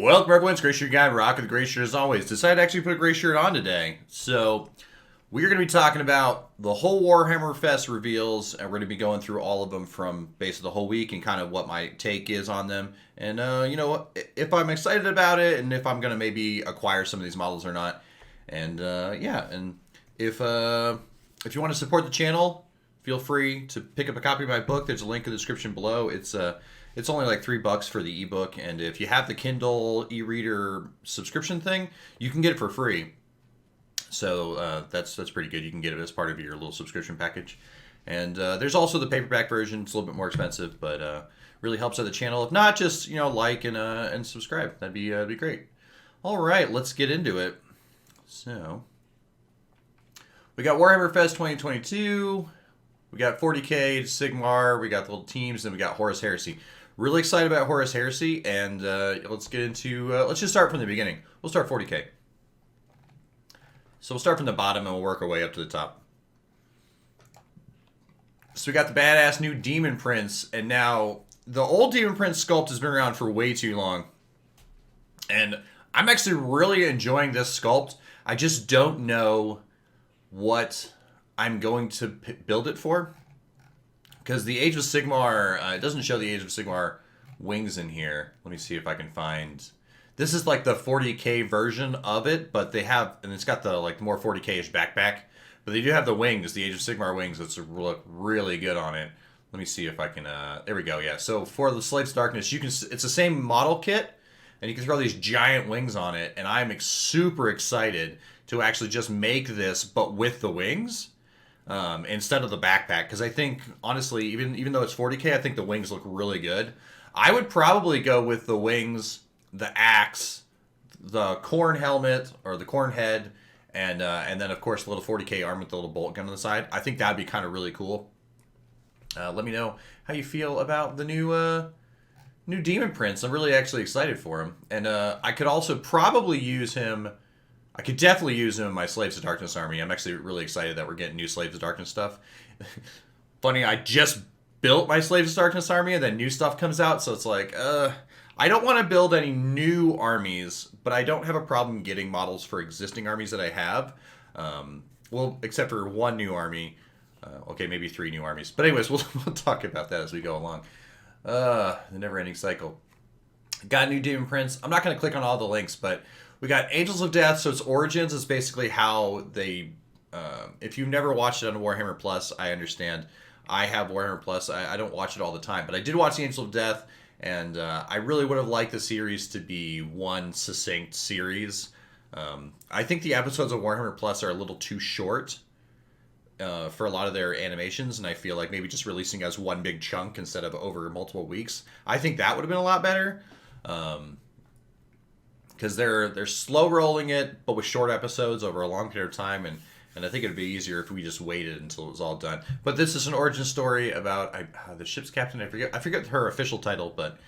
Welcome everyone, it's Gray Shirt Guy, rocking the gray shirt as always. Decided to actually put a gray shirt on today. So, we're going to be talking about the whole Warhammer Fest reveals, and we're going to be going through all of them from basically the whole week and kind of what my take is on them. And, you know, if I'm excited about it and if I'm going to maybe acquire some of these models or not. And, yeah, and if you want to support the channel, feel free to pick up a copy of my book. There's a link in the description below. It's only like $3 for the ebook, and if you have the Kindle e-reader subscription thing, you can get it for free. So that's pretty good. You can get it as part of your little subscription package. And there's also the paperback version. It's a little bit more expensive, but really helps out the channel. If not, just like and subscribe. That'd be great. All right, let's get into it. So we got Warhammer Fest 2022. We got 40K, Sigmar. We got the little teams, and we got Horus Heresy. Really excited about Horus Heresy, and let's get into... let's just start from the beginning. We'll start 40K. So we'll start from the bottom, and we'll work our way up to the top. So we got the badass new Demon Prince, and now the old Demon Prince sculpt has been around for way too long. And I'm actually really enjoying this sculpt. I just don't know what I'm going to build it for. Because the Age of Sigmar, it doesn't show the Age of Sigmar wings in here. Let me see if I can find... This is like the 40K version of it, but they have... And it's got the like more 40K-ish backpack. But they do have the wings, the Age of Sigmar wings, that look really good on it. Let me see if I can... there we go, yeah. So for the Slaves of Darkness, it's the same model kit, and you can throw these giant wings on it. And I'm super excited to actually just make this, but with the wings. Instead of the backpack, because I think honestly, even though it's 40K, I think the wings look really good. I would probably go with the wings, the axe, the corn helmet or the corn head, and then of course the little 40K arm with the little bolt gun on the side. I think that'd be kind of really cool. Let me know how you feel about the new Demon Prince. I'm really actually excited for him, and I could also probably use him. I could definitely use him in my Slaves of Darkness army. I'm actually really excited that we're getting new Slaves of Darkness stuff. Funny, I just built my Slaves of Darkness army and then new stuff comes out, so it's like, I don't want to build any new armies, but I don't have a problem getting models for existing armies that I have. Well, except for one new army. Okay, maybe 3 new armies. But anyways, we'll talk about that as we go along. The never-ending cycle. Got a new Demon Prince. I'm not going to click on all the links, but... We got Angels of Death, so its origins is basically how they... if you've never watched it on Warhammer Plus, I understand. I have Warhammer Plus. I don't watch it all the time, but I did watch the Angels of Death, and I really would have liked the series to be one succinct series. I think the episodes of Warhammer Plus are a little too short for a lot of their animations, and I feel like maybe just releasing as one big chunk instead of over multiple weeks. I think that would have been a lot better. Because they're slow rolling it, but with short episodes over a long period of time, and I think it'd be easier if we just waited until it was all done. But this is an origin story about the ship's captain. I forget her official title, but it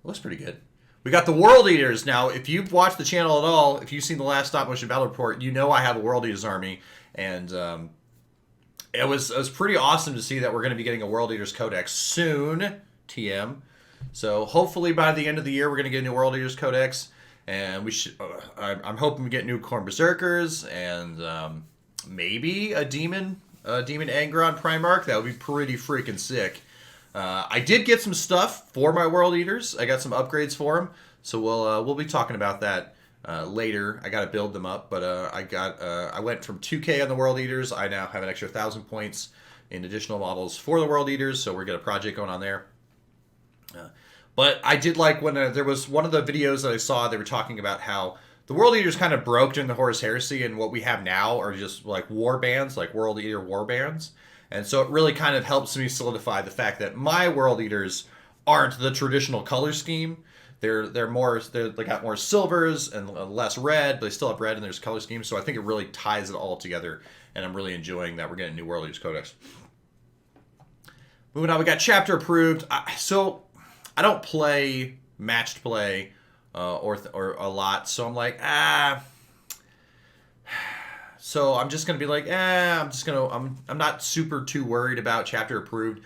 looks pretty good. We got the World Eaters now. If you've watched the channel at all, if you've seen the last stop motion battle report, you know I have a World Eaters army, and it was pretty awesome to see that we're going to be getting a World Eaters Codex soon. TM. So hopefully by the end of the year we're going to get a new World Eaters Codex. And we should. I'm hoping we get new Khorne Berserkers and maybe a Demon Angron Primarch. That would be pretty freaking sick. I did get some stuff for my World Eaters. I got some upgrades for them, so we'll be talking about that later. I got to build them up, but I went from 2K on the World Eaters. I now have an extra 1,000 points in additional models for the World Eaters, so we're got a project going on there. But I did like when there was one of the videos that I saw, they were talking about how the World Eaters kind of broke during the Horus Heresy, and what we have now are just like war bands, like World Eater war bands. And so it really kind of helps me solidify the fact that my World Eaters aren't the traditional color scheme. They got more silvers and less red, but they still have red in their color scheme. So I think it really ties it all together, and I'm really enjoying that we're getting a new World Eaters Codex. Moving on, we got chapter approved. I don't play matched play or a lot, so I'm like, So I'm just gonna be like, I'm not super too worried about chapter approved.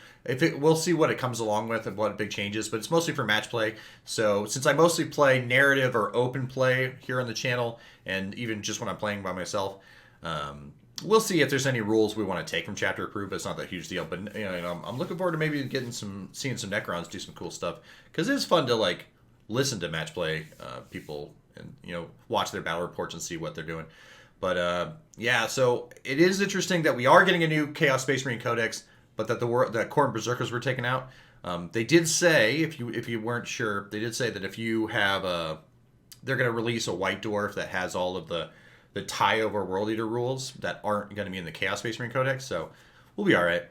We'll see what it comes along with and what big changes, but it's mostly for match play. So since I mostly play narrative or open play here on the channel, and even just when I'm playing by myself, we'll see if there's any rules we want to take from chapter approved. But it's not that huge deal. But I'm looking forward to maybe seeing some Necrons do some cool stuff, because it is fun to like listen to match play people and watch their battle reports and see what they're doing. But yeah, so it is interesting that we are getting a new Chaos Space Marine Codex, but that that Khorne Berserkers were taken out. They did say, if you weren't sure, they did say that if you have they're going to release a White Dwarf that has all of the tie over World Eater rules that aren't going to be in the Chaos Space Marine Codex, so we'll be all right.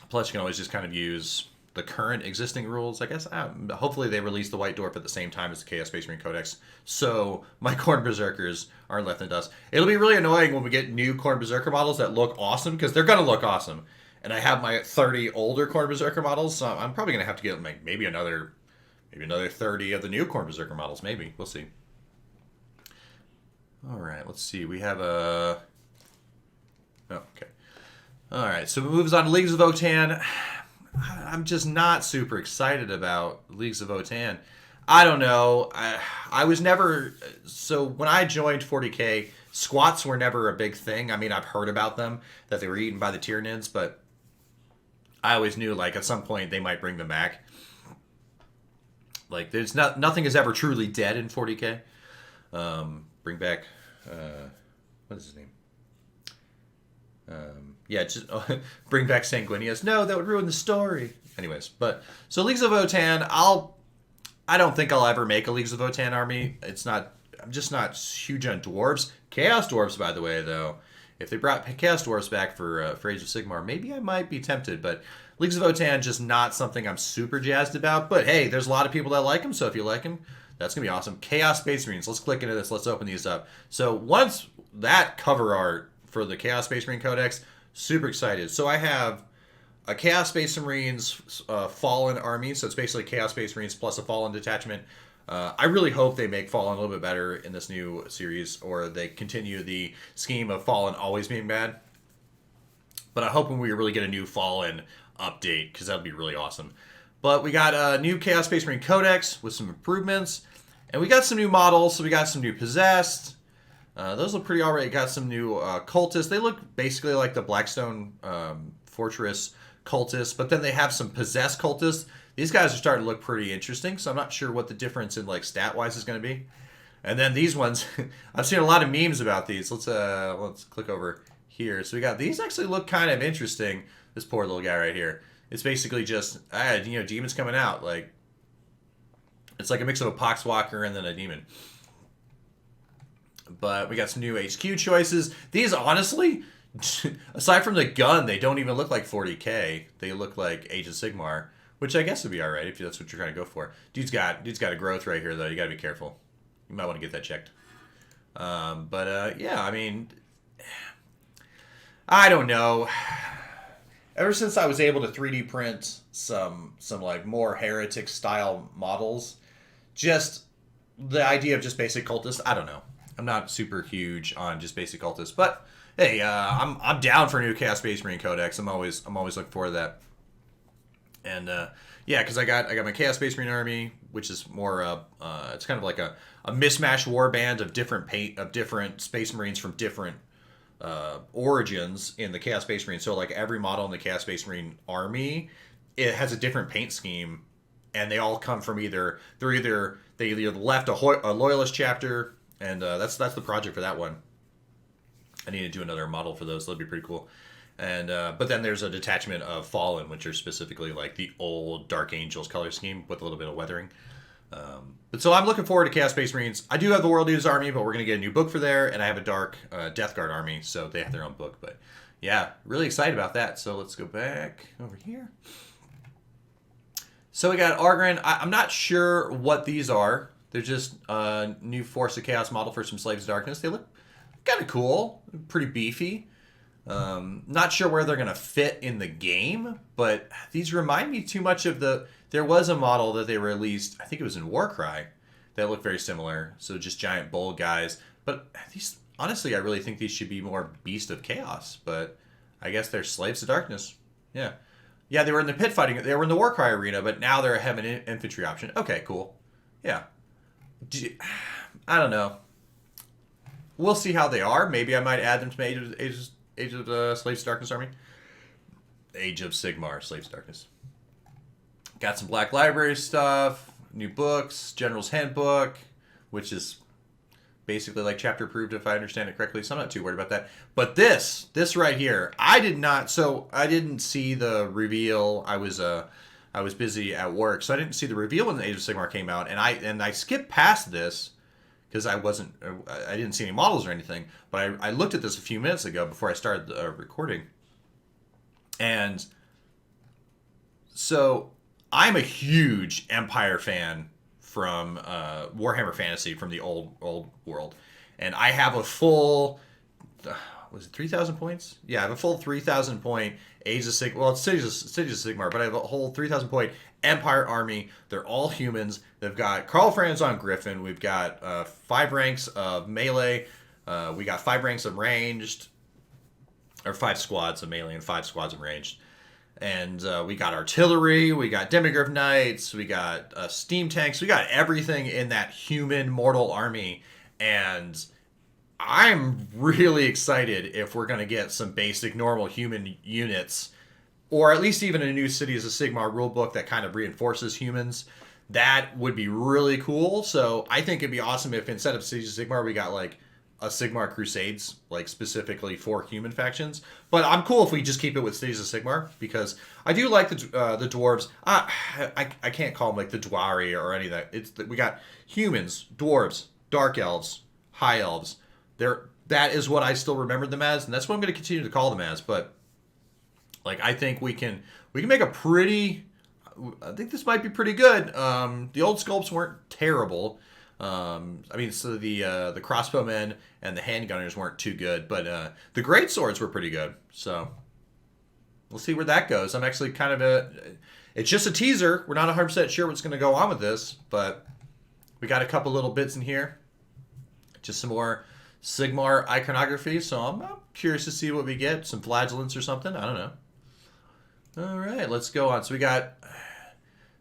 Plus, you can always just kind of use the current existing rules, I guess. Hopefully they release the White Dwarf at the same time as the Chaos Space Marine Codex, so my Khorne Berserkers aren't left in dust. It'll be really annoying when we get new Khorne Berserker models that look awesome, because they're going to look awesome. And I have my 30 older Khorne Berserker models, so I'm probably going to have to get like maybe another 30 of the new Khorne Berserker models. Maybe. We'll see. All right, let's see. We have a... Oh, okay. All right, so it moves on to Leagues of Votann. I'm just not super excited about Leagues of Votann. I don't know. I was never... So when I joined 40K, squats were never a big thing. I mean, I've heard about them, that they were eaten by the Tyranids, but I always knew, like, at some point they might bring them back. Like, there's nothing is ever truly dead in 40K. Bring back... what is his name? Yeah, just bring back Sanguinius. No, that would ruin the story. Anyways, so Leagues of Votann, I don't think I'll ever make a Leagues of Votann army. I'm just not huge on dwarves. Chaos dwarves, by the way, though. If they brought Chaos dwarves back for Age of Sigmar, maybe I might be tempted. But Leagues of Votann, just not something I'm super jazzed about. But hey, there's a lot of people that like them, so if you like them, that's going to be awesome. Chaos Space Marines. Let's click into this. Let's open these up. So once that cover art for the Chaos Space Marine Codex, super excited. So I have a Chaos Space Marines Fallen army. So it's basically Chaos Space Marines plus a Fallen detachment. I really hope they make Fallen a little bit better in this new series, or they continue the scheme of Fallen always being bad. But I'm hoping we really get a new Fallen update, because that would be really awesome. But we got a new Chaos Space Marine Codex with some improvements. And we got some new models. So we got some new Possessed. Those look pretty alright. Got some new Cultists. They look basically like the Blackstone Fortress Cultists. But then they have some Possessed Cultists. These guys are starting to look pretty interesting. So I'm not sure what the difference in like stat-wise is going to be. And then these ones, I've seen a lot of memes about these. Let's click over here. So we got these actually look kind of interesting. This poor little guy right here. It's basically just, demons coming out. Like, it's like a mix of a Poxwalker and then a demon. But we got some new HQ choices. These, honestly, aside from the gun, they don't even look like 40K. They look like Age of Sigmar, which I guess would be alright if that's what you're trying to go for. Dude's got a growth right here, though. You gotta be careful. You might want to get that checked. Yeah, I mean, I don't know. Ever since I was able to 3D print some like more Heretic style models, just the idea of just basic cultists, I don't know. I'm not super huge on just basic cultists, but hey, I'm down for a new Chaos Space Marine Codex. I'm always looking forward to that. And yeah, because I got my Chaos Space Marine army, which is more it's kind of like a mismatched war band of different Space Marines from different origins in the Chaos Space Marine. So like every model in the Chaos Space Marine army, it has a different paint scheme, and they all come from they either left a Loyalist chapter, and that's the project for that one. I need to do another model for those. That'd be pretty cool. And but then there's a detachment of Fallen, which are specifically like the old Dark Angels color scheme with a little bit of weathering. But so I'm looking forward to Chaos Space Marines. I do have the World Eaters army, but we're going to get a new book for there, and I have a Dark Death Guard army, so they have their own book. But yeah, really excited about that. So let's go back over here. So we got Argren. I'm not sure what these are. They're just a new Force of Chaos model for some Slaves of Darkness. They look kind of cool, pretty beefy. Not sure where they're going to fit in the game, but these remind me too much of there was a model that they released, I think it was in Warcry, that looked very similar. So just giant bull guys. But these, honestly, I really think these should be more Beast of Chaos, but I guess they're Slaves of Darkness. Yeah. Yeah, they were in the pit fighting. They were in the Warcry arena, but now they're having an infantry option. Okay, cool. Yeah. I don't know. We'll see how they are. Maybe I might add them to my Age of Slaves of Darkness army. Age of Sigmar, Slaves of Darkness. Got some Black Library stuff, new books, General's Handbook, which is basically like chapter approved if I understand it correctly, so I'm not too worried about that. But this right here, I didn't see the reveal. I was busy at work, so I didn't see the reveal when the Age of Sigmar came out, and I skipped past this because I didn't see any models or anything. But I looked at this a few minutes ago before I started recording, and so I'm a huge Empire fan from Warhammer Fantasy from the old world, and I have a full was it 3,000 points? Yeah, I have a full 3,000 point Age of Sigmar. Well, it's Cities of Sigmar, but I have a whole 3,000 point Empire army. They're all humans. They've got Karl Franz on Griffin. We've got 5 ranks of melee. We got 5 ranks of ranged, or 5 squads of melee and 5 squads of ranged. And we got artillery, we got Demigryph Knights, we got steam tanks, we got everything in that human mortal army. And I'm really excited if we're going to get some basic normal human units, or at least even a new Cities of Sigmar rulebook that kind of reinforces humans. That would be really cool. So I think it'd be awesome if instead of Cities of Sigmar, we got like a Sigmar Crusades, like specifically for human factions. But I'm cool if we just keep it with Cities of Sigmar, because I do like the dwarves. I can't call them like the Dwari or any of that. We got humans, dwarves, dark elves, high elves. That is what I still remember them as, and that's what I'm going to continue to call them as. But like, I think we can make a pretty. I think this might be pretty good. The old sculpts weren't terrible. I mean, so the crossbowmen and the handgunners weren't too good, but the great swords were pretty good. So we'll see where that goes. I'm actually kind of it's just a teaser. We're not 100% sure what's going to go on with this, but we got a couple little bits in here. Just some more Sigmar iconography. So I'm curious to see what we get. Some flagellants or something. I don't know. All right, let's go on. So we got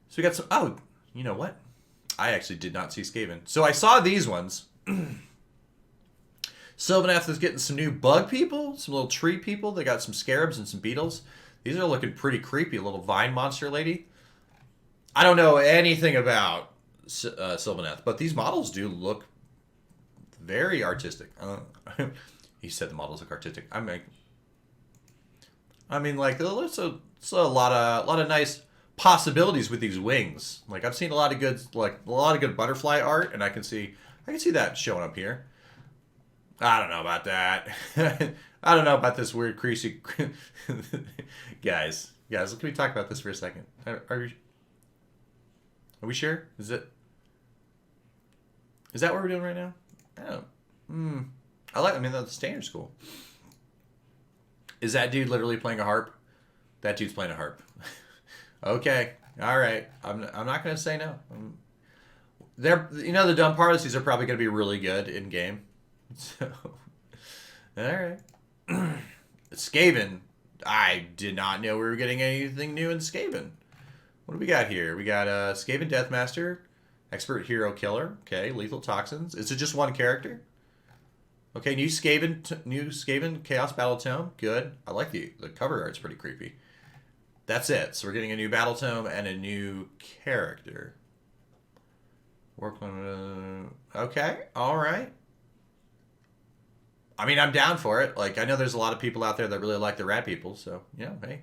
some. Oh, you know what? I actually did not see Skaven. So I saw these ones. Sylvaneth is getting some new bug people, some little tree people. They got some scarabs and some beetles. These are looking pretty creepy. A little vine monster lady. I don't know anything about Sylvaneth, but these models do look very artistic. He said the models look artistic. I mean, like, there's a lot of nice possibilities with these wings. Like, I've seen a lot of good butterfly art, and I can see that showing up here. I don't know about that. I don't know about this weird creasy guys. Can we talk about this for a second? Are we sure? Is that what we're doing right now? Oh. I mean, that's standard cool. Is that dude literally playing a harp? That dude's playing a harp. Okay. All right. I'm not going to say no. The dumb part is these are probably going to be really good in game. So, all right. Skaven. I did not know we were getting anything new in Skaven. What do we got here? We got Skaven Deathmaster, Expert Hero Killer. Okay, Lethal Toxins. Is it just one character? Okay, new Skaven Chaos Battle Tome. Good. I like the cover art's pretty creepy. That's it. So we're getting a new Battle Tome and a new character. Work on okay, all right. I mean, I'm down for it. Like, I know there's a lot of people out there that really like the rat people, so yeah, hey.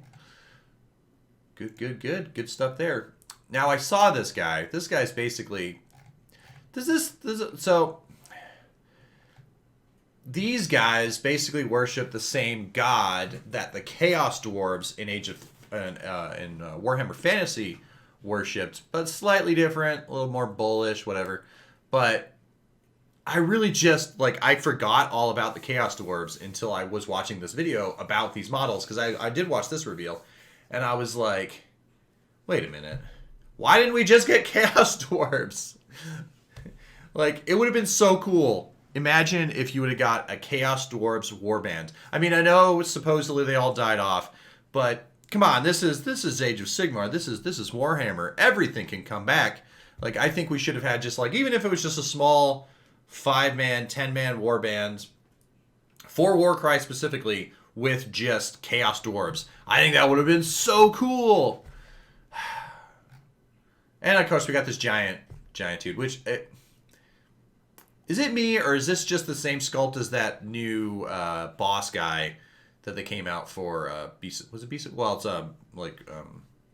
Good stuff there. Now I saw this guy. This guy's basically so these guys basically worship the same god that the Chaos Dwarves in Warhammer Fantasy worshipped, but slightly different, a little more bullish, whatever. But I really just, I forgot all about the Chaos Dwarves until I was watching this video about these models, because I did watch this reveal, and I was like, wait a minute. Why didn't we just get Chaos Dwarves? It would have been so cool imagine if you would have got a Chaos Dwarves warband. I mean, I know supposedly they all died off, but come on, this is Age of Sigmar. This is Warhammer. Everything can come back. Like, I think we should have had just like, even if it was just a small 5-man, 10-man warband for Warcry specifically with just Chaos Dwarves. I think that would have been so cool. And of course we got this giant dude, which is it me or is this just the same sculpt as that new boss guy that they came out for? Was it Beast? Well, it's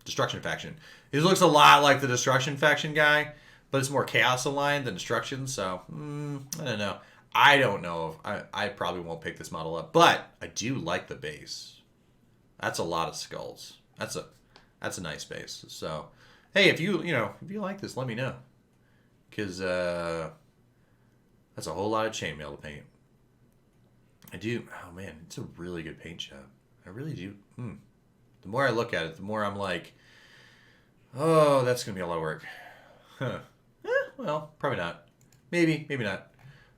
Destruction Faction. He looks a lot like the Destruction Faction guy, but it's more Chaos aligned than Destruction. So I don't know. I don't know if I probably won't pick this model up, but I do like the base. That's a lot of skulls. That's a nice base. So hey, if you like this, let me know, because that's a whole lot of chainmail to paint. I do. Oh man, it's a really good paint job. I really do. The more I look at it, the more I'm like, oh, that's gonna be a lot of work. Huh. Well, probably not. Maybe not.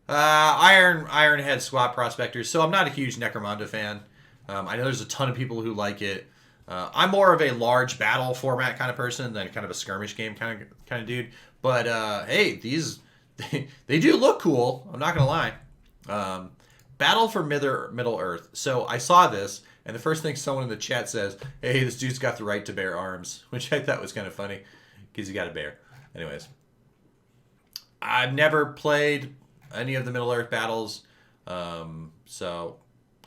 Ironhead Squat Prospectors. So I'm not a huge Necromunda fan. I know there's a ton of people who like it. I'm more of a large battle format kind of person than kind of a skirmish game kind of dude. But hey, these they do look cool. I'm not gonna lie. Battle for Middle Earth. So I saw this, and the first thing someone in the chat says, "Hey, this dude's got the right to bear arms," which I thought was kind of funny because he got a bear. Anyways, I've never played any of the Middle Earth battles, so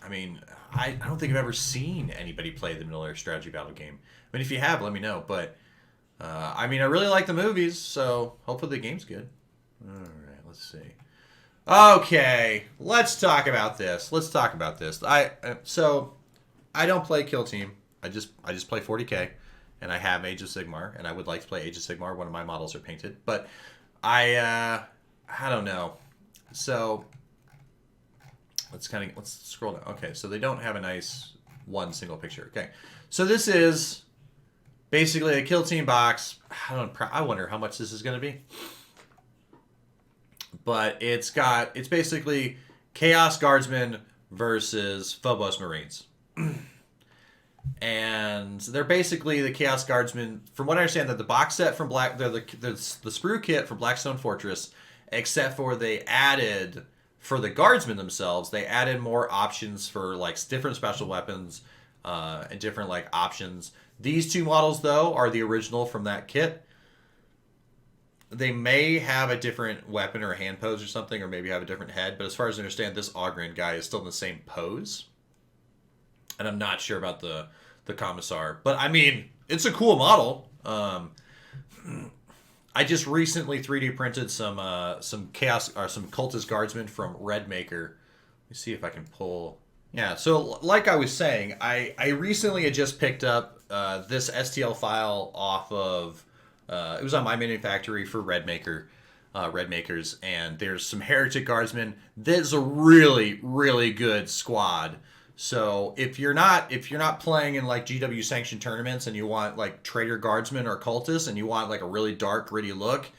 I mean, I don't think I've ever seen anybody play the Middle Earth strategy battle game. I mean, if you have, let me know. But I mean, I really like the movies, so hopefully the game's good. All right, let's see. Okay, let's talk about this. So I don't play Kill Team. I just play 40K, and I have Age of Sigmar, and I would like to play Age of Sigmar. One of my models are painted, but I don't know. So let's scroll down. Okay, so they don't have a nice one single picture. Okay, so this is basically a Kill Team box. I wonder how much this is going to be. But it's basically Chaos Guardsmen versus Phobos Marines. And they're basically the Chaos Guardsmen. From what I understand, they're the box set from they're the Sprue kit from Blackstone Fortress, except for they added, for the Guardsmen themselves, they added more options for like different special weapons and different like options. These two models, though, are the original from that kit. They may have a different weapon or a hand pose or something, or maybe have a different head. But as far as I understand, this Augrand guy is still in the same pose. And I'm not sure about the Commissar. But, I mean, it's a cool model. I just recently 3D printed some Chaos or some Cultist Guardsmen from Redmaker. Let me see if I can pull. Yeah, so like I was saying, I recently had just picked up this STL file off of... it was on my manufactory for Redmakers, and there's some Heretic Guardsmen. There's a really, really good squad. So if you're not playing in like GW sanctioned tournaments and you want like Traitor Guardsmen or Cultists and you want like a really dark, gritty look,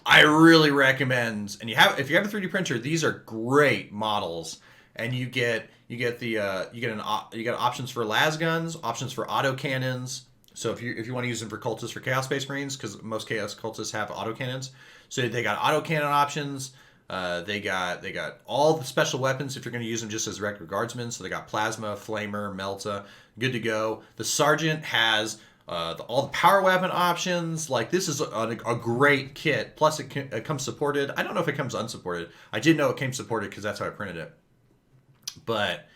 I really recommend. And if you have a 3D printer, these are great models, and you get options for las guns, options for auto cannons. So if you want to use them for Cultists for Chaos Space Marines, because most Chaos Cultists have autocannons, so they got autocannon options. They got all the special weapons if you're going to use them just as regular guardsmen. So they got Plasma, Flamer, Melta, good to go. The Sergeant has all the power weapon options. Like, this is a great kit. Plus it comes supported. I don't know if it comes unsupported. I did know it came supported because that's how I printed it. But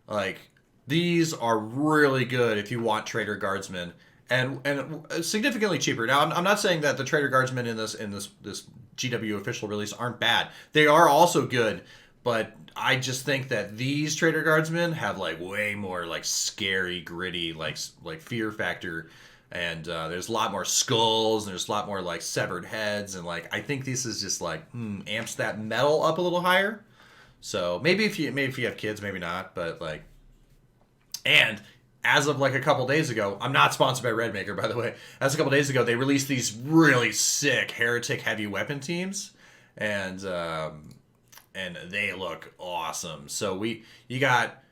like, these are really good if you want Traitor Guardsmen, and significantly cheaper. Now, I'm not saying that the Traitor Guardsmen in this GW official release aren't bad. They are also good, but I just think that these Traitor Guardsmen have like way more like scary, gritty, like fear factor, and there's a lot more skulls, and there's a lot more like severed heads, and like I think this is just like amps that metal up a little higher. So maybe if you have kids, maybe not, but like. And as of like a couple days ago, I'm not sponsored by Redmaker, by the way. As a couple days ago, they released these really sick Heretic heavy weapon teams, and and they look awesome. So you got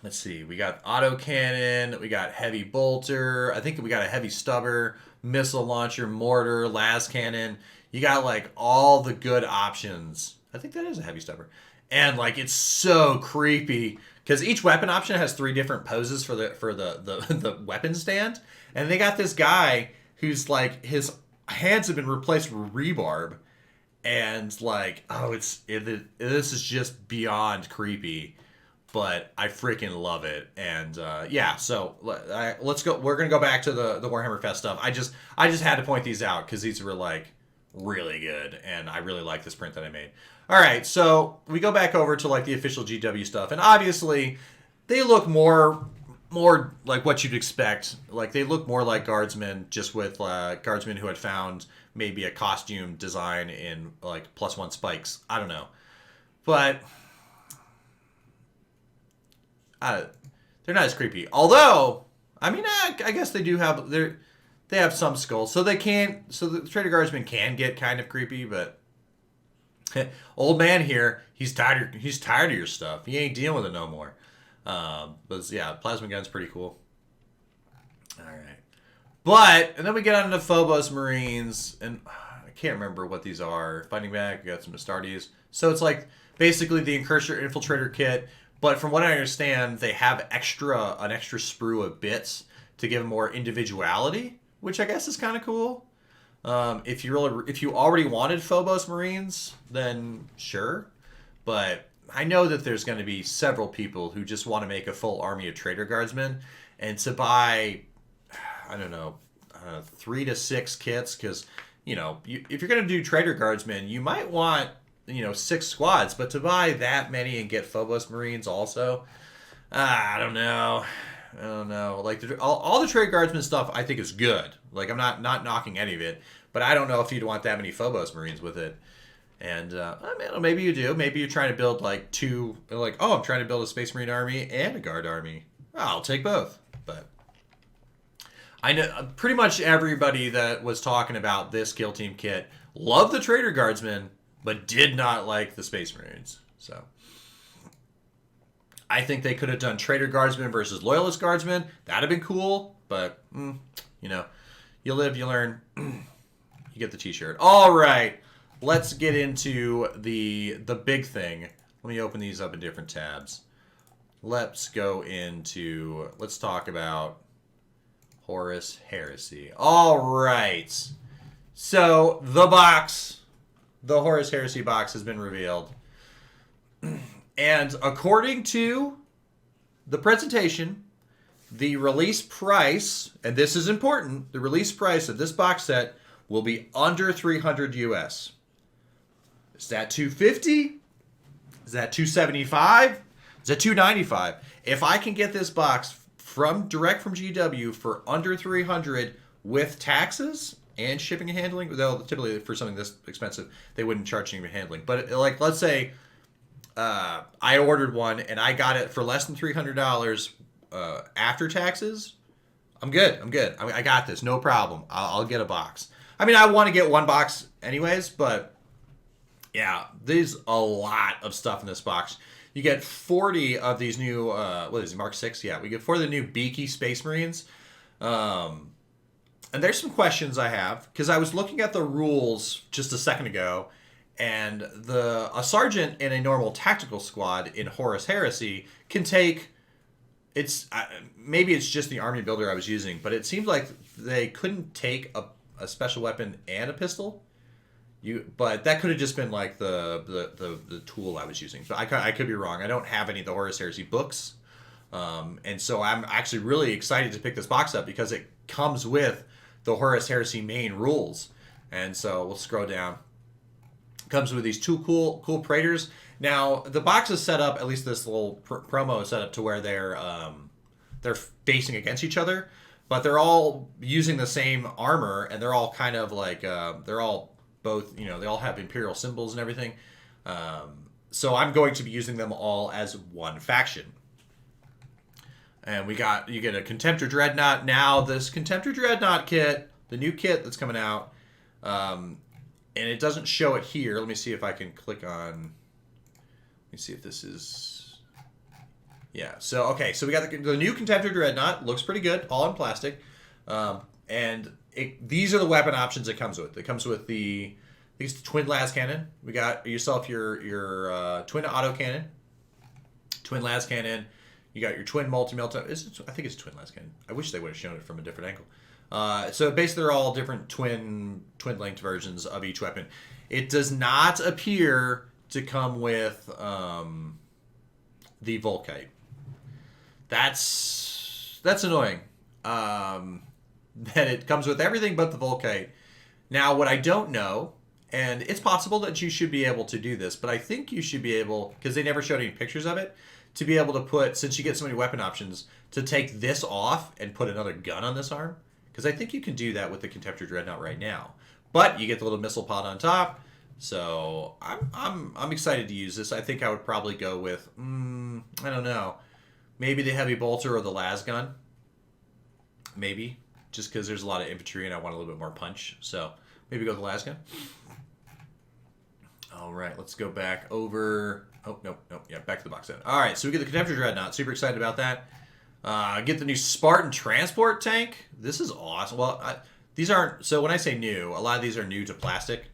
let's see, we got autocannon, we got heavy bolter, I think we got a heavy stubber, missile launcher, mortar, las cannon. You got like all the good options. I think that is a heavy stubber. And like it's so creepy because each weapon option has 3 different poses for the weapon stand. And they got this guy who's like his hands have been replaced with rebarb. And like, this is just beyond creepy. But I freaking love it, and yeah. So let's go. We're gonna go back to the Warhammer Fest stuff. I just had to point these out because these were like really good, and I really like this print that I made. All right, so we go back over to like the official GW stuff, and obviously they look more like what you'd expect. Like they look more like guardsmen, just with guardsmen who had found maybe a costume design in like +1 spikes. I don't know, but. They're not as creepy. Although, I mean, I guess they do have they have some skulls, so they can. So the Trader Guardsman can get kind of creepy, but old man here, he's tired. He's tired of your stuff. He ain't dealing with it no more. But yeah, plasma gun's pretty cool. All right, and then we get on to Phobos Marines, and I can't remember what these are. Fighting back, we got some Astartes. So it's like basically the Infiltrator kit. But from what I understand, they have an extra sprue of bits to give them more individuality, which I guess is kind of cool. If you already wanted Phobos Marines, then sure. But I know that there's going to be several people who just want to make a full army of Trader Guardsmen, and to buy, I don't know, 3 to 6 kits, because if you're going to do Trader Guardsmen, you might want 6 squads, but to buy that many and get Phobos Marines also, I don't know. Like all the Trade Guardsman stuff, I think is good. Like I'm not knocking any of it, but I don't know if you'd want that many Phobos Marines with it. And I mean, maybe you do. Maybe you're trying to build like 2. Like, I'm trying to build a Space Marine army and a Guard army. I'll take both. But I know pretty much everybody that was talking about this Kill Team kit loved the Trader Guardsmen, but did not like the Space Marines. So I think they could have done Trader Guardsmen versus Loyalist Guardsmen. That'd have been cool, but you live, you learn. You get the t-shirt. All right, let's get into the big thing. Let me open these up in different tabs. Let's talk about Horus Heresy. All right. So the Horus Heresy box has been revealed. And according to the presentation, the release price, and this is important, the release price of this box set will be under $300 US. Is that $250? Is that $275? Is that $295? If I can get this box direct from GW for under $300 with taxes and shipping and handling, though typically for something this expensive, they wouldn't charge shipping and handling. But like, let's say I ordered one and I got it for less than $300 after taxes, I'm good. I got this, no problem. I'll get a box. I mean, I want to get one box anyways, but yeah, there's a lot of stuff in this box. You get 40 of these new, what is it, Mark 6? Yeah, we get 40 of the new Beaky Space Marines. And there's some questions I have, because I was looking at the rules just a second ago, and a sergeant in a normal tactical squad in Horus Heresy can take, maybe it's just the army builder I was using, but it seemed like they couldn't take a special weapon and a pistol. But that could have just been like the tool I was using. But I could be wrong. I don't have any of the Horus Heresy books. And so I'm actually really excited to pick this box up because it comes with the Horus Heresy main rules. And so we'll scroll down. It comes with these 2 cool Praetors. Now, the box is set up, at least this little promo is set up to where they're facing against each other. But they're all using the same armor, and they're all kind of like, they're all both, they all have Imperial symbols and everything. So I'm going to be using them all as one faction. And you get a Contemptor Dreadnought. Now, this Contemptor Dreadnought kit, the new kit that's coming out, And it doesn't show it here. Let me see if I can click on... Let me see if this is... Yeah, so, okay. So we got the new Contemptor Dreadnought. Looks pretty good. All in plastic. And these are the weapon options it comes with. It comes with the... I think it's the twin las cannon. We got yourself your twin auto cannon. Twin las cannon. You got your twin multi-melt. I think it's twin las cannon. I wish they would have shown it from a different angle. So basically they're all different twin linked versions of each weapon. It does not appear to come with the Volkite. That's annoying. That it comes with everything but the Volkite. Now what I don't know, and it's possible that you should be able to do this, but I think you should be able, because they never showed any pictures of it, to be able to put, since you get so many weapon options, to take this off and put another gun on this arm. Because I think you can do that with the Contemptor Dreadnought right now. But you get the little missile pod on top. So I'm excited to use this. I think I would probably go with, I don't know, maybe the heavy bolter or the las gun. Maybe. Just because there's a lot of infantry and I want a little bit more punch. So maybe go with the las gun. All right, let's go back over. Oh, nope. Yeah, back to the box then. All right, so we get the Contemptor Dreadnought. Super excited about that. Get the new Spartan transport tank. This is awesome. Well, these aren't... So when I say new, a lot of these are new to plastic.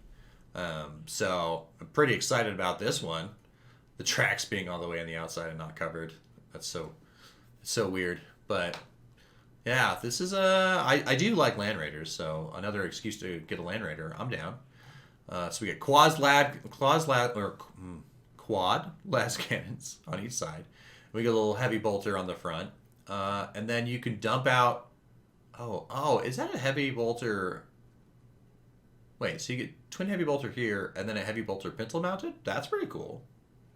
So I'm pretty excited about this one. The tracks being all the way on the outside and not covered. That's so weird. But yeah, this is I do like Land Raiders, so another excuse to get a Land Raider. I'm down. So we get quad las cannons on each side. We get a little heavy bolter on the front. And then you can dump out... Oh, is that a heavy bolter? Wait, so you get twin heavy bolter here, and then a heavy bolter pintle mounted? That's pretty cool.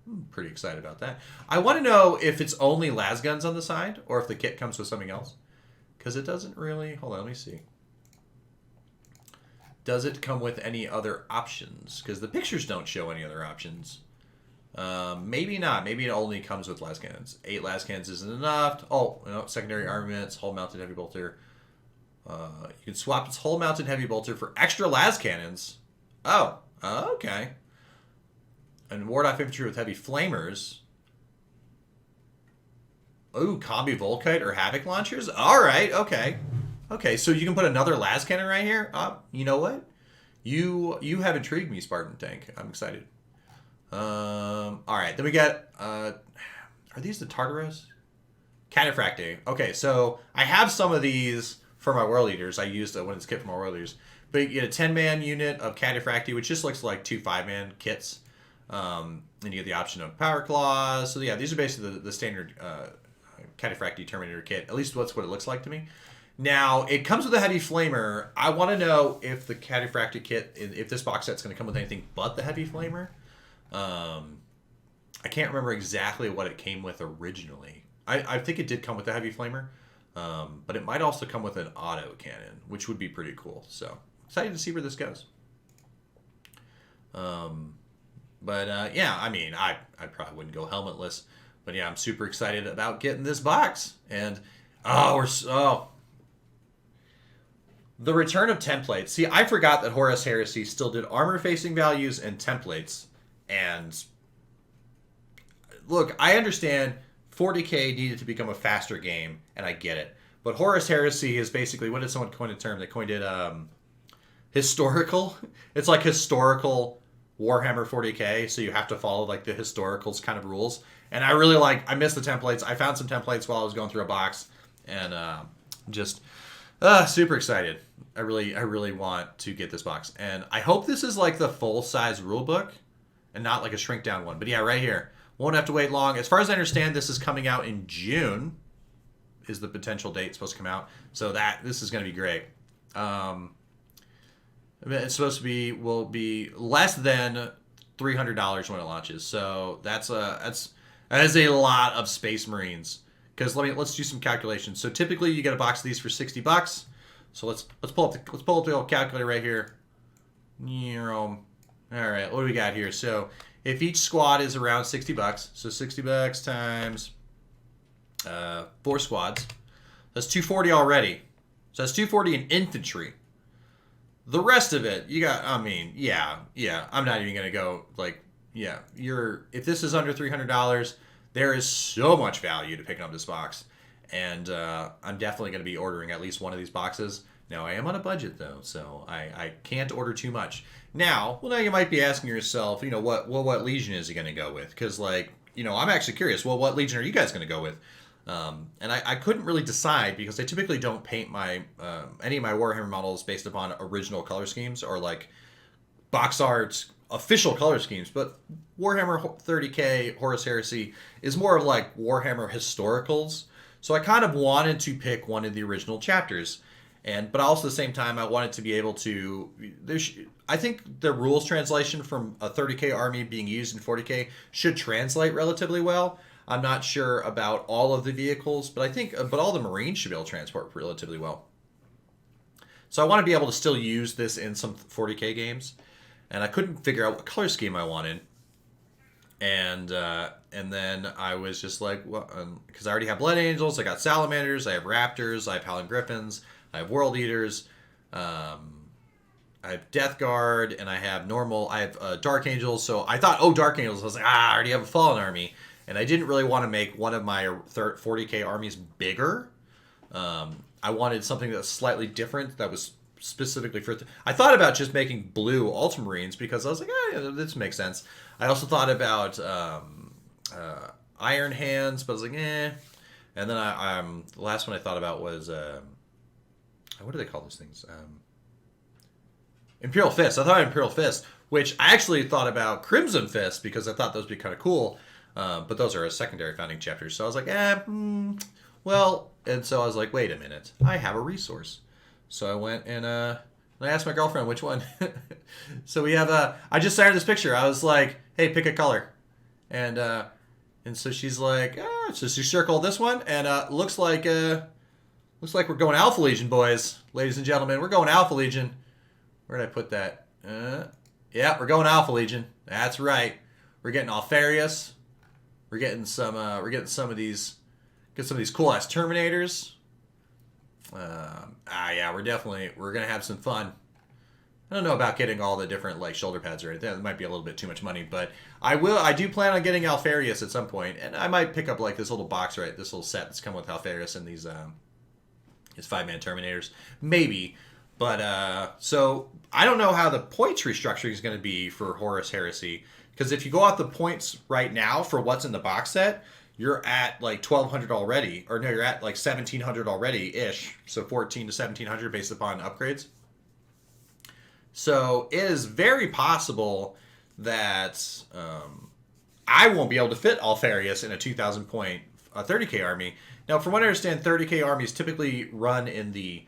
I'm pretty excited about that. I want to know if it's only las guns on the side, or if the kit comes with something else. Because it doesn't really... Hold on, let me see. Does it come with any other options? Because the pictures don't show any other options. Maybe not. Maybe it only comes with las cannons. 8 las cannons isn't enough. Oh, no, secondary armaments, hull mounted heavy bolter. You can swap its hull mounted heavy bolter for extra las cannons. Oh, okay. And ward off infantry with heavy flamers. Ooh, combi Volkite or Havoc launchers. All right, okay. Okay, so you can put another las cannon right here. You know what? You have intrigued me, Spartan tank. I'm excited. All right, then we got, are these the Tartaros? Cataphracti. Okay, so I have some of these for my World Eaters. I used when it's kit for my World Eaters. But you get a 10-man unit of Cataphracti, which just looks like 2 5-man kits. And you get the option of Power Claws. So yeah, these are basically the standard Cataphracti Terminator kit. At least that's what it looks like to me. Now, it comes with a heavy flamer. I want to know if the Cataphracti kit, if this box set's going to come with anything but the heavy flamer. I can't remember exactly what it came with originally. I think it did come with a heavy flamer, but it might also come with an auto cannon, which would be pretty cool. So excited to see where this goes. Yeah, I mean, I probably wouldn't go helmetless, but yeah, I'm super excited about getting this box. And the return of templates. See, I forgot that Horus Heresy still did armor facing values and templates. And look, I understand 40K needed to become a faster game, and I get it. But Horus Heresy is basically, what did someone coin a term? They coined it historical. It's like historical Warhammer 40K, so you have to follow like the historicals kind of rules. And I really I miss the templates. I found some templates while I was going through a box, and just super excited. I really want to get this box. And I hope this is like the full-size rulebook, and not like a shrink down one. But yeah, right here. Won't have to wait long. As far as I understand, this is coming out in June, is the potential date it's supposed to come out. So this is going to be great. It's supposed to will be less than $300 when it launches. So that is a lot of Space Marines. Because let's do some calculations. So typically you get a box of these for $60. So let's pull up the old calculator right here. All right, what do we got here? So if each squad is around $60, so $60 times 4 squads, that's $240 already. So that's $240 in infantry. The rest of it, you got. I mean, yeah. I'm not even gonna go like, yeah. If this is under $300, there is so much value to picking up this box, and I'm definitely gonna be ordering at least one of these boxes. Now I am on a budget though, so I can't order too much. Now you might be asking yourself, what Legion is he gonna go with? Because I'm actually curious. Well, what Legion are you guys gonna go with? And I couldn't really decide because I typically don't paint my any of my Warhammer models based upon original color schemes or like box art official color schemes. But Warhammer 30K Horus Heresy is more of like Warhammer historicals. So I kind of wanted to pick one of the original chapters, but also at the same time I wanted to be able to. I think the rules translation from a 30K army being used in 40K should translate relatively well. I'm not sure about all of the vehicles, but all the Marines should be able to transport relatively well. So I want to be able to still use this in some 40K games, and I couldn't figure out what color scheme I wanted. And then I was just like, well, because I already have Blood Angels, I got Salamanders, I have Raptors, I have Howling Griffins, I have World Eaters, I have Death Guard, and I have Dark Angels. So I thought, Dark Angels. I was like, I already have a Fallen Army. And I didn't really want to make one of my 40K armies bigger. I wanted something that's slightly different that was specifically for... I thought about just making blue Ultramarines because I was like, yeah, this makes sense. I also thought about Iron Hands, but I was like, eh. And then the last one I thought about was... what do they call those things? Imperial Fist. I thought of Imperial Fist, which I actually thought about Crimson Fist because I thought those would be kind of cool. But those are a secondary founding chapter. So I was like, well, and so I was like, wait a minute, I have a resource. So I went and I asked my girlfriend which one. So we have I just started this picture. I was like, hey, pick a color. And so she's like, so she circled this one, and looks like we're going Alpha Legion, boys, ladies and gentlemen. We're going Alpha Legion. Where did I put that? Yeah, we're going Alpha Legion. That's right. We're getting Alfarius. We're getting some of these cool ass Terminators. Yeah, we're gonna have some fun. I don't know about getting all the different like shoulder pads or anything. That might be a little bit too much money, but I do plan on getting Alfarius at some point, and I might pick up like this little box, right? This little set that's come with Alfarius and these 5-man Terminators, maybe. But so I don't know how the points restructuring is going to be for Horus Heresy. Because if you go off the points right now for what's in the box set, you're at like 1,200 already. Or no, you're at like 1,700 already-ish. So 1,400 to 1,700 based upon upgrades. So it is very possible that I won't be able to fit Alfarius in a 2,000-point 30K army. Now, from what I understand, 30K armies typically run in the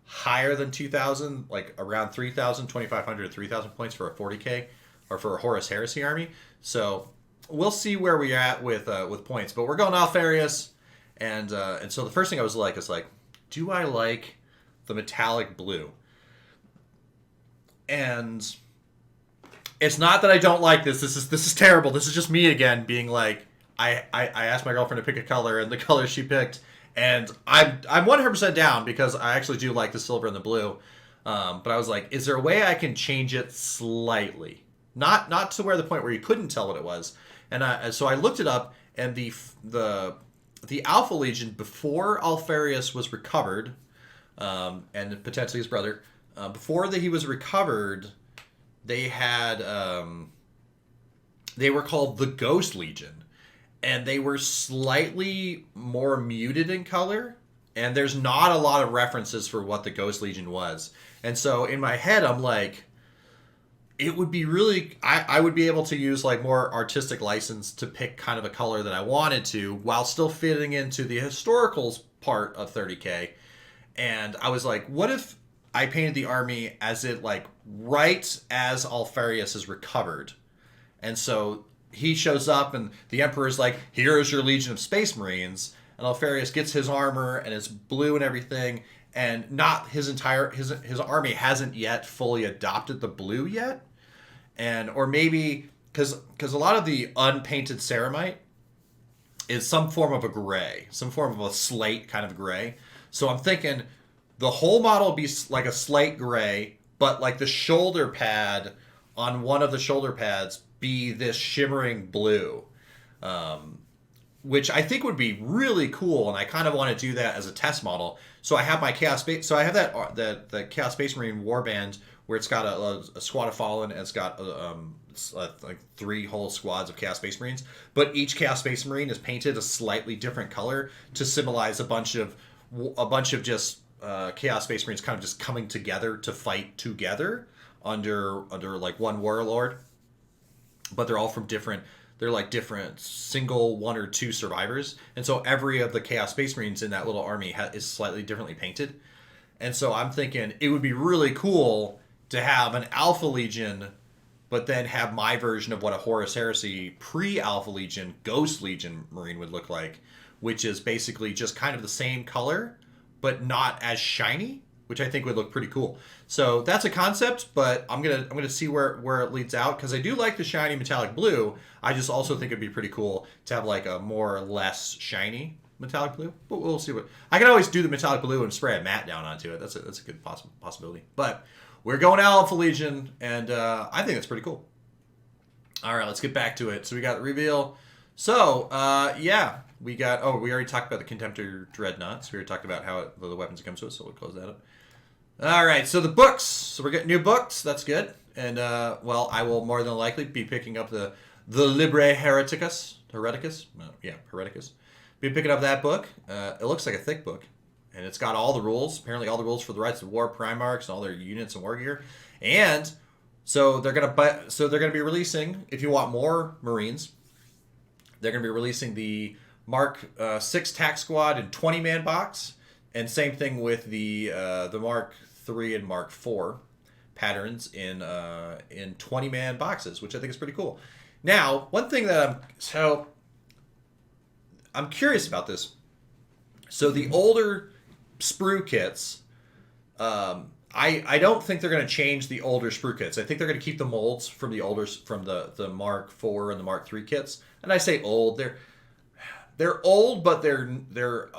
higher than 2,000, like around 3,000, 2,500 to 3,000 points for a 40K. Or for a Horus Heresy army. So we'll see where we're at with points. But we're going Alfarius. And so the first thing I was like is like, do I like the metallic blue? And it's not that I don't like this. This is terrible. This is just me again being like, I asked my girlfriend to pick a color, and the color she picked. And I'm 100% down because I actually do like the silver and the blue. But I was like, is there a way I can change it slightly? Not to where the point where you couldn't tell what it was. And so I looked it up, and the Alpha Legion before Alfarius was recovered, and potentially his brother, before he was recovered, they were called the Ghost Legion, and they were slightly more muted in color. And there's not a lot of references for what the Ghost Legion was. And so in my head, I'm like, it would be really... I would be able to use like more artistic license to pick kind of a color that I wanted to while still fitting into the historicals part of 30K. And I was like, what if I painted the army as it like right as Alfarius is recovered? And so he shows up and the Emperor's like, here is your Legion of Space Marines. And Alfarius gets his armor and it's blue and everything. And not his army hasn't yet fully adopted the blue yet. Or maybe because a lot of the unpainted ceramite is some form of a gray, some form of a slate kind of gray. So I'm thinking the whole model will be like a slate gray but like the shoulder pad on one of the shoulder pads be this shimmering blue, which I think would be really cool, and I kind of want to do that as a test model. So I have my so I have the Chaos Space Marine warband where it's got a squad of Fallen, and it's got like 3 whole squads of Chaos Space Marines, but each Chaos Space Marine is painted a slightly different color to symbolize a bunch of just Chaos Space Marines kind of just coming together to fight together under like one warlord, but they're all from different. They're like different single 1 or 2 survivors, and so every of the Chaos Space Marines in that little army is slightly differently painted. And so I'm thinking it would be really cool to have an Alpha Legion, but then have my version of what a Horus Heresy pre-Alpha Legion Ghost Legion Marine would look like, which is basically just kind of the same color, but not as shiny, which I think would look pretty cool. So that's a concept, but I'm gonna see where it leads out, because I do like the shiny metallic blue. I just also think it'd be pretty cool to have like a more or less shiny metallic blue. But we'll see what I can always do the metallic blue and spray a matte down onto it. That's a good possibility. But we're going Alpha Legion, and I think that's pretty cool. All right, let's get back to it. So we got the reveal. So yeah. We already talked about the Contemptor Dreadnoughts. We already talked about how the weapons come to us, so we'll close that up. All right, so the books. So we're getting new books. That's good. And, well, I will more than likely be picking up the Libre Hereticus. Hereticus. Be picking up that book. It looks like a thick book. And it's got all the rules. Apparently all the rules for the Rites of War Primarchs and all their units and war gear. And so they're gonna be releasing, if you want more Marines, they're gonna be releasing the Mark 6 Tac Squad in 20-man box, and same thing with the Mark 3 and Mark 4 patterns in 20-man boxes, which I think is pretty cool. Now, one thing that I'm curious about this. So the older sprue kits, I don't think they're going to change the older sprue kits. I think they're going to keep the molds from the Mark 4 and the Mark 3 kits. And I say old, they're old, but they're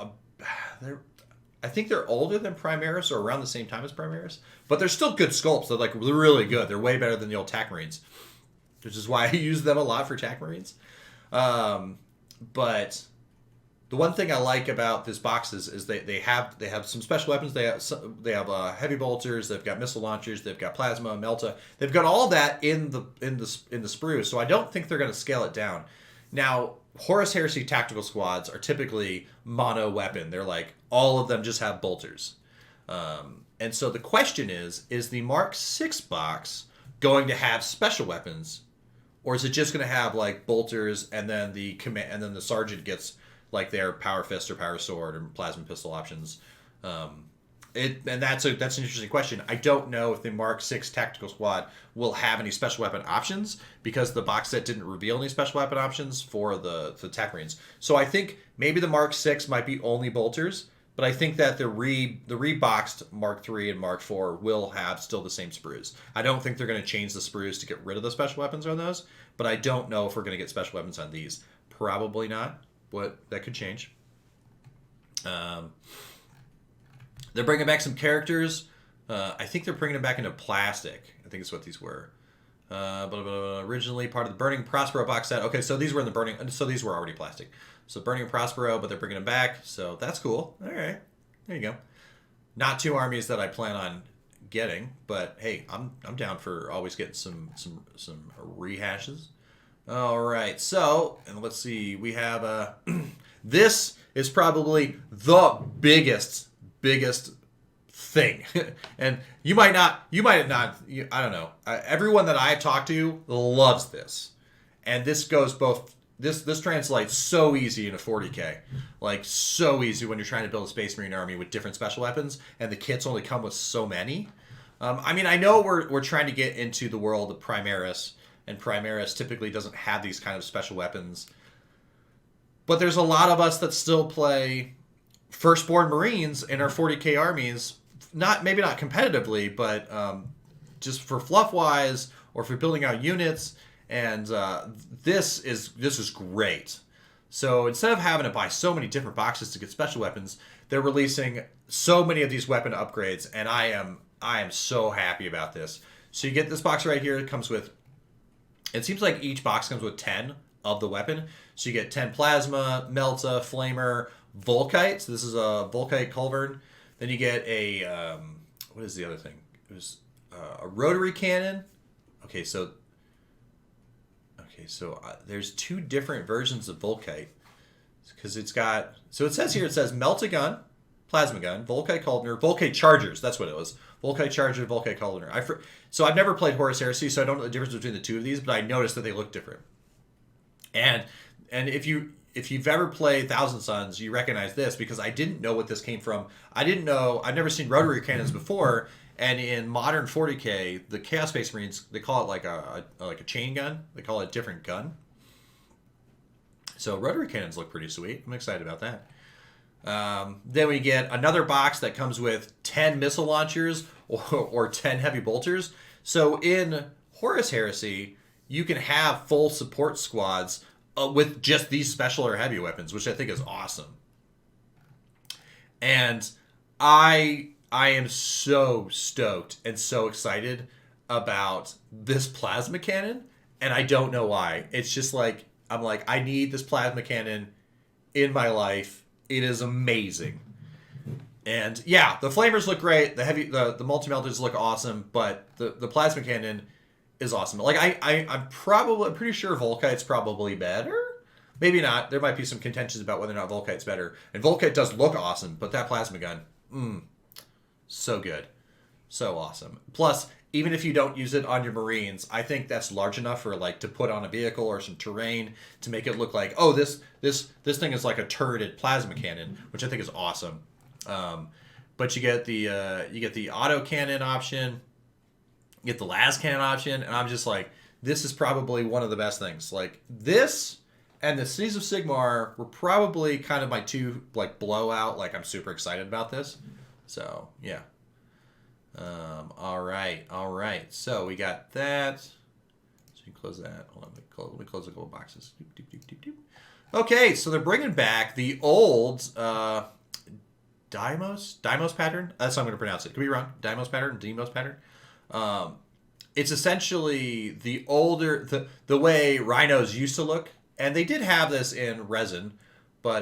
I think they're older than Primaris, or around the same time as Primaris. But they're still good sculpts. They're like really good. They're way better than the old TAC Marines, which is why I use them a lot for TAC Marines. But the one thing I like about this box is they have some special weapons. They have heavy bolters. They've got missile launchers. They've got plasma, melta. They've got all that in the sprue. So I don't think they're going to scale it down. Now, Horus Heresy tactical squads are typically mono weapon. They're like, all of them just have bolters. And so the question is the Mark 6 box going to have special weapons, or is it just going to have like bolters, and then the sergeant gets like their power fist or power sword or plasma pistol options? That's an interesting question. I don't know if the Mark 6 tactical squad will have any special weapon options, because the box set didn't reveal any special weapon options for the TAC Marines. So I think maybe the Mark 6 might be only bolters, but I think that the reboxed Mark 3 and Mark 4 will have still the same sprues. I don't think they're going to change the sprues to get rid of the special weapons on those, but I don't know if we're going to get special weapons on these. Probably not, but that could change. They're bringing back some characters. I think they're bringing them back into plastic. I think it's what these were. Originally part of the Burning Prospero box set. Okay, so these were in the Burning. So these were already plastic. So Burning Prospero, but they're bringing them back. So that's cool. All right, there you go. Not 2 armies that I plan on getting, but hey, I'm down for always getting some rehashes. All right, so and let's see. We have this is probably the biggest thing. And you might not, I don't know. Everyone that I've talked to loves this. And this goes both, this translates so easy into 40K. Like, so easy when you're trying to build a Space Marine army with different special weapons, and the kits only come with so many. I mean, I know we're trying to get into the world of Primaris, and Primaris typically doesn't have these kind of special weapons. But there's a lot of us that still play Firstborn Marines in our 40K armies, maybe not competitively, but just for fluff wise, or for building out units. And this is great. So instead of having to buy so many different boxes to get special weapons, they're releasing so many of these weapon upgrades, and I I am so happy about this. So you get this box right here. It comes with, it seems like each box comes with 10 of the weapon. So you get 10 Plasma, Melta, Flamer, Volkite. So this is a Volkite Culverin. Then you get a, what is the other thing? It was a Rotary Cannon. Okay, so there's 2 different versions of Volkite. Because it's got, so it says here, it says Melta Gun, Plasma Gun, Volkite Culverin, Volkite Chargers. That's what it was. Volkite Charger, Volkite Culverin. So I've never played Horus Heresy, so I don't know the difference between the 2 of these, but I noticed that they look different. And if you've ever played Thousand Sons, you recognize this because I didn't know what this came from. I've never seen Rotary Cannons before, and in modern 40K, the Chaos Space Marines, they call it like a chain gun. They call it a different gun. So Rotary Cannons look pretty sweet. I'm excited about that. Then we get another box that comes with 10 missile launchers or 10 heavy bolters. So in Horus Heresy, you can have full support squads with just these special or heavy weapons, which I think is awesome. And I am so stoked and so excited about this plasma cannon, and I don't know why. It's just like, I'm like, I need this plasma cannon in my life. It is amazing. And yeah, the flamers look great. The multi-melters look awesome, but the plasma cannon is awesome. Like I'm pretty sure Volkite's probably better. Maybe not. There might be some contentions about whether or not Volkite's better. And Volkite does look awesome, but that plasma gun, so good. So awesome. Plus, even if you don't use it on your Marines, I think that's large enough for like to put on a vehicle or some terrain to make it look like, oh, this thing is like a turreted plasma cannon, which I think is awesome. But you get the auto cannon option, you get the las cannon option, and I'm just like, this is probably one of the best things. Like this and the Seas of Sigmar were probably kind of my 2 like blowout. Like I'm super excited about this. So yeah. All right. So we got that. So you can close that. Hold on, let me close a couple boxes. Okay, so they're bringing back the old Deimos pattern. That's how I'm going to pronounce it. Could be wrong. Deimos pattern. It's essentially the older the way rhinos used to look, and they did have this in resin, but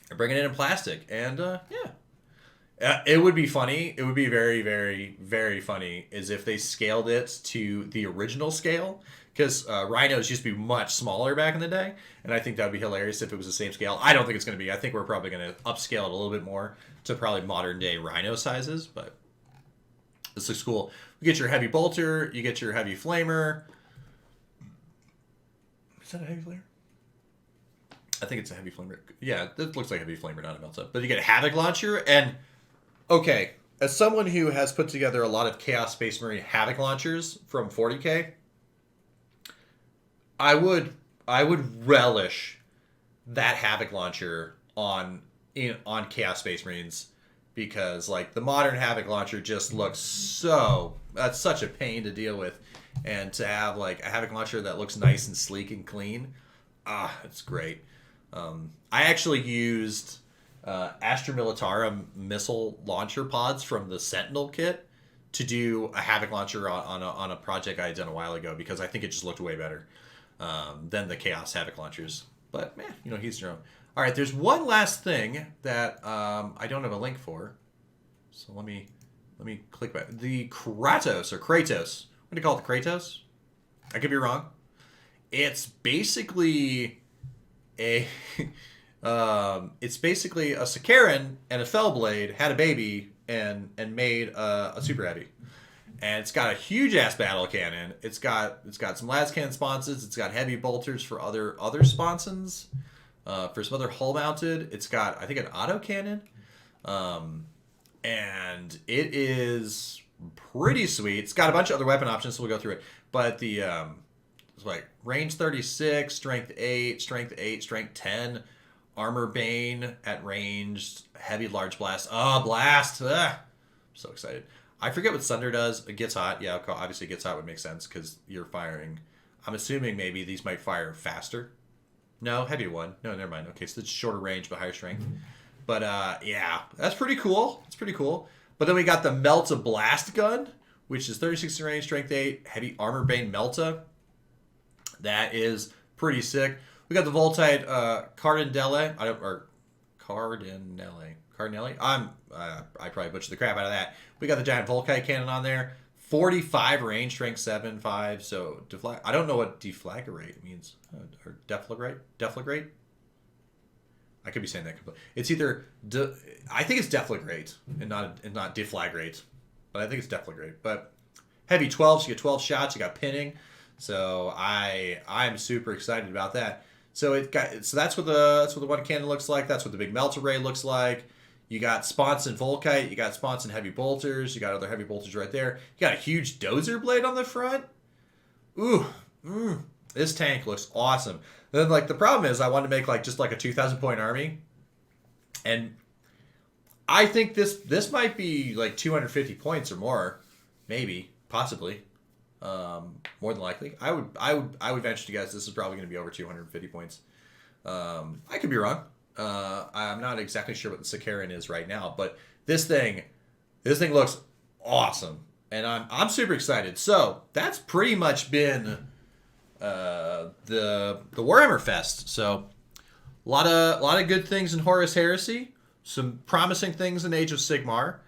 they're bringing it in plastic, and yeah. It would be funny. It would be very, very, very funny is if they scaled it to the original scale, because rhinos used to be much smaller back in the day, and I think that would be hilarious if it was the same scale. I don't think it's going to be. I think we're probably going to upscale it a little bit more to probably modern day rhino sizes, but this looks cool. You get your heavy bolter, you get your heavy flamer. Is that a heavy flamer? I think it's a heavy flamer. Yeah, it looks like a heavy flamer, not a melt up. But you get a havoc launcher, and okay, as someone who has put together a lot of Chaos Space Marine Havoc launchers from 40K, I would relish that Havoc launcher on Chaos Space Marines, because like the modern Havoc launcher just looks that's such a pain to deal with, and to have like a Havoc launcher that looks nice and sleek and clean, it's great. I actually used Astra Militarum missile launcher pods from the Sentinel kit to do a Havoc launcher on a project I had done a while ago, because I think it just looked way better than the Chaos Havoc launchers. But man, he's your own. All right, there's one last thing that I don't have a link for, so let me click back. The Kratos. What do you call it? The Kratos? I could be wrong. It's basically a Sakaran and a Fellblade had a baby and made a super heavy, and it's got a huge ass battle cannon. It's got some las cannon sponsons. It's got heavy bolters for other sponsons, for some other hull mounted. It's got, I think, an auto cannon, and it is pretty sweet. It's got a bunch of other weapon options, so we'll go through it. But the it's like range 36, strength 8, strength 10, armor bane at ranged, heavy large blast. Blast! I'm so excited. I forget what Sunder does. It gets hot. Yeah, obviously it gets hot would make sense because you're firing. I'm assuming maybe these might fire faster. No, heavy one. No, never mind. Okay, so it's shorter range but higher strength. But yeah, that's pretty cool. It's pretty cool. But then we got the Melta Blast Gun, which is 36 in range, strength 8, heavy armor bane Melta. That is pretty sick. We got the Voltite Cardinale. Cardinale. I probably butchered the crap out of that. We got the giant Volkite cannon on there. 45 range, strength 7, 5. So I don't know what deflagrate means. Or deflagrate. I could be saying that completely. It's either I think it's deflagrate and not deflagrate, but I think it's deflagrate. But heavy 12, so you get 12 shots. You got pinning. So I'm super excited about that. So that's what the one cannon looks like. That's what the big melt array looks like. You got Sponson Volkite. You got Sponson heavy bolters. You got other heavy bolters right there. You got a huge dozer blade on the front. Ooh, this tank looks awesome. Then like the problem is I wanted to make like just like a 2,000 point army, and I think this might be like 250 points or more, maybe, possibly. More than likely, I would venture to guess this is probably going to be over 250 points. I could be wrong. I'm not exactly sure what the Sakaran is right now, but this thing looks awesome, and I'm super excited. So that's pretty much been the Warhammer Fest. So a lot of good things in Horus Heresy, some promising things in Age of Sigmar.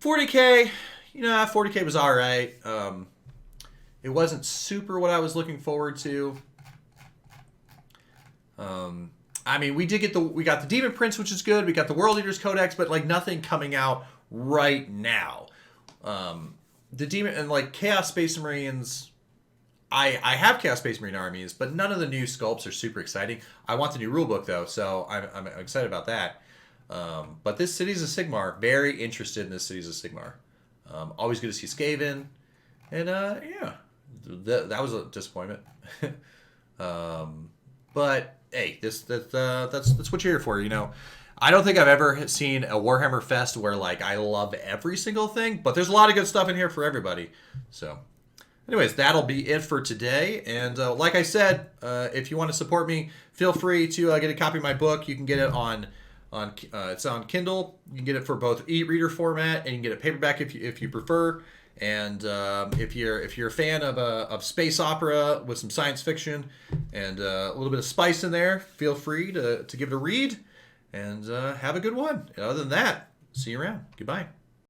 40K. 40K was all right. It wasn't super what I was looking forward to. I mean, we got the Demon Prince, which is good. We got the World Eaters Codex, but like nothing coming out right now. The Demon and like Chaos Space Marines. I have Chaos Space Marine armies, but none of the new sculpts are super exciting. I want the new rulebook though, so I'm excited about that. But this Cities of Sigmar, very interested in this Cities of Sigmar. Always good to see Skaven, and yeah, that was a disappointment. But hey, that's what you're here for, I don't think I've ever seen a Warhammer Fest where like I love every single thing, but there's a lot of good stuff in here for everybody. So, anyways, that'll be it for today. And like I said, if you want to support me, feel free to get a copy of my book. You can get it on it's on Kindle. You can get it for both e-reader format, and you can get it paperback if you prefer. And if you're a fan of space opera with some science fiction and a little bit of spice in there, feel free to give it a read, and have a good one. And other than that, see you around. Goodbye.